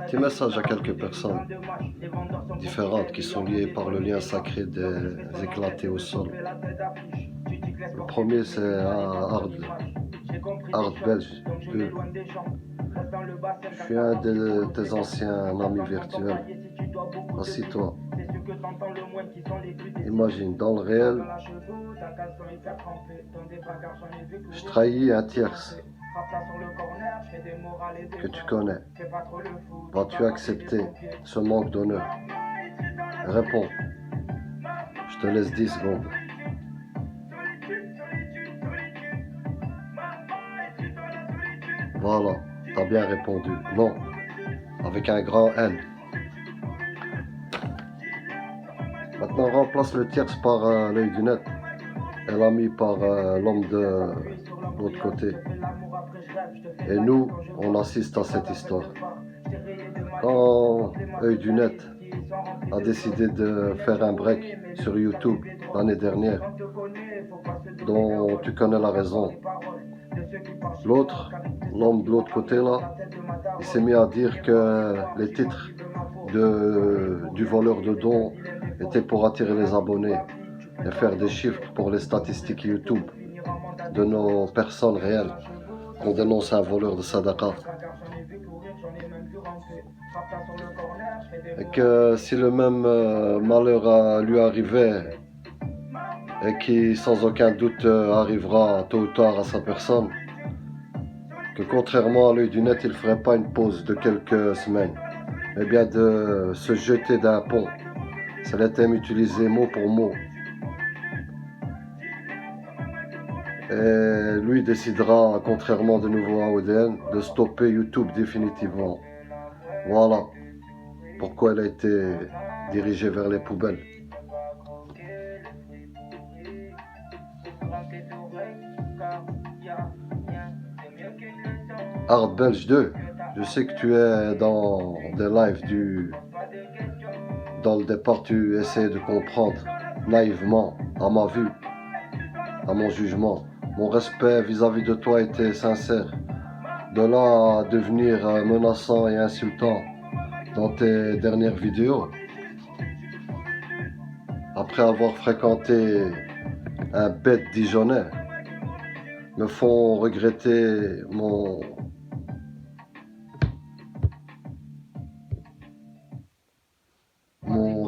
Petit message à quelques personnes différentes qui sont liées par le lien sacré des éclatés au sol. Le premier c'est Art Belge 2. Je suis un de tes anciens amis virtuels. Assis-toi. Imagine, dans le réel, je trahis un tierce que tu connais. Vas-tu accepter ce manque d'honneur? Réponds. Je te laisse 10 secondes. Voilà, t'as bien répondu. Non, avec un grand N. Maintenant, remplace le tierce par l'œil du net et l'ami par l'homme de l'autre côté. Et nous, on assiste à cette histoire. Quand œil du net a décidé de faire un break sur YouTube l'année dernière, dont tu connais la raison, l'autre, l'homme de l'autre côté là, il s'est mis à dire que les titres du voleur de dons étaient pour attirer les abonnés et faire des chiffres pour les statistiques YouTube de nos personnes réelles qu'on dénonce un voleur de sadaqa. Et que si le même malheur lui arrivait et qui sans aucun doute arrivera tôt ou tard à sa personne, que contrairement à l'œil du net, il ne ferait pas une pause de quelques semaines, mais bien de se jeter d'un pont. C'est le thème utilisé mot pour mot. Et lui décidera, contrairement de nouveau à ODN, de stopper YouTube définitivement. Voilà pourquoi elle a été dirigée vers les poubelles. Art Belge 2, je sais que tu es dans des lives dans le départ tu essaies de comprendre naïvement, à ma vue, à mon jugement. Mon respect vis-à-vis de toi était sincère. De là à devenir menaçant et insultant dans tes dernières vidéos, après avoir fréquenté un bête dijonnais, me font regretter mon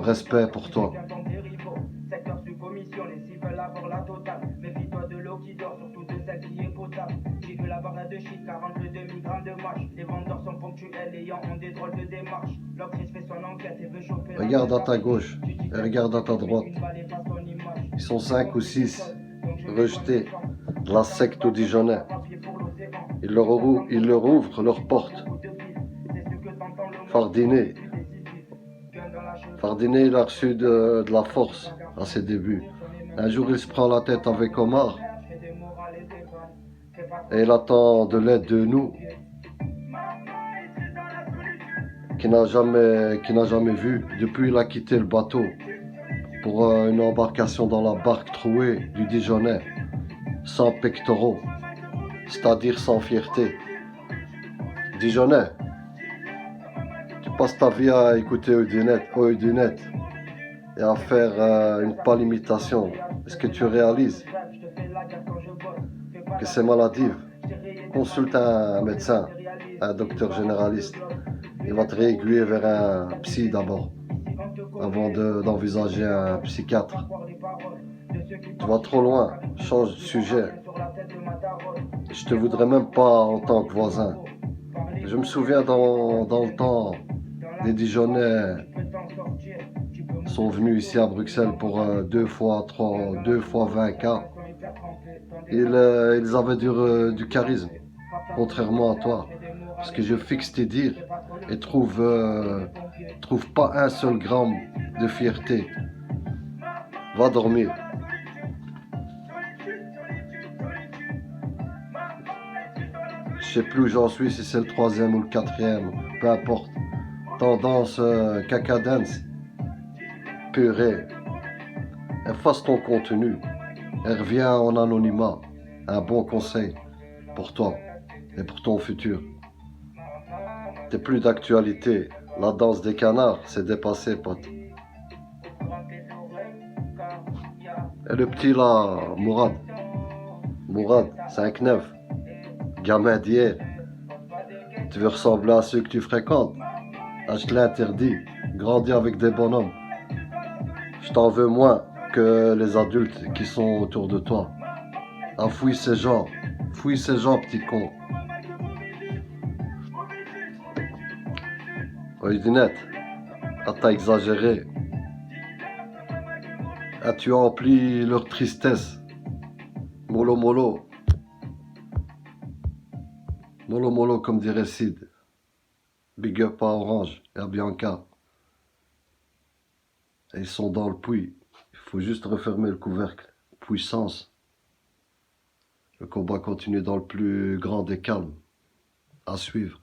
respect pour toi. Regarde à ta gauche et regarde à ta droite. Ils sont 5 ou 6 rejetés de la secte au Dijonais. Ils leur ouvrent leurs portes. Fardiné, il a reçu de la force à ses débuts. Un jour, il se prend la tête avec Omar et il attend de l'aide de nous, qui n'a jamais vu. Depuis, il a quitté le bateau pour une embarcation dans la barque trouée du Dijonais, sans pectoraux, c'est-à-dire sans fierté. Dijonais, tu passes ta vie à écouter œil du net et à faire une pâle imitation. Est-ce que tu réalises que c'est maladif? Consulte un médecin, un docteur généraliste. Il va te réaiguiller vers un psy d'abord, avant d'envisager un psychiatre. Tu vas trop loin, change de sujet. Je te voudrais même pas en tant que voisin. Je me souviens dans le temps, des Dijonnais sont venus ici à Bruxelles pour 2 fois 20 cas. Ils avaient du charisme, contrairement à toi. Parce que je fixe tes dires et trouve pas un seul gramme de fierté. Va dormir. Je sais plus où j'en suis, si c'est le 3e ou le 4e, peu importe. Tendance caca dance. Purée. Efface ton contenu et reviens en anonymat. Un bon conseil pour toi et pour ton futur. T'es plus d'actualité. La danse des canards, c'est dépassé, pote. Et le petit là, Mourad. Mourad, 5-9. Gamin d'hier. Tu veux ressembler à ceux que tu fréquentes? Ah, je te l'interdis. Grandis avec des bonhommes. Je t'en veux moins que les adultes qui sont autour de toi. Ah, fouille ces gens. Fouille ces gens, petit con. Oui, Dinette. Ah, t'as exagéré. Ah, tu emplis leur tristesse. Mollo mollo. Mollo mollo, comme dirait Sid. Big up à Orange et à Bianca. Et ils sont dans le puits. Il faut juste refermer le couvercle. Puissance. Le combat continue dans le plus grand des calmes. À suivre.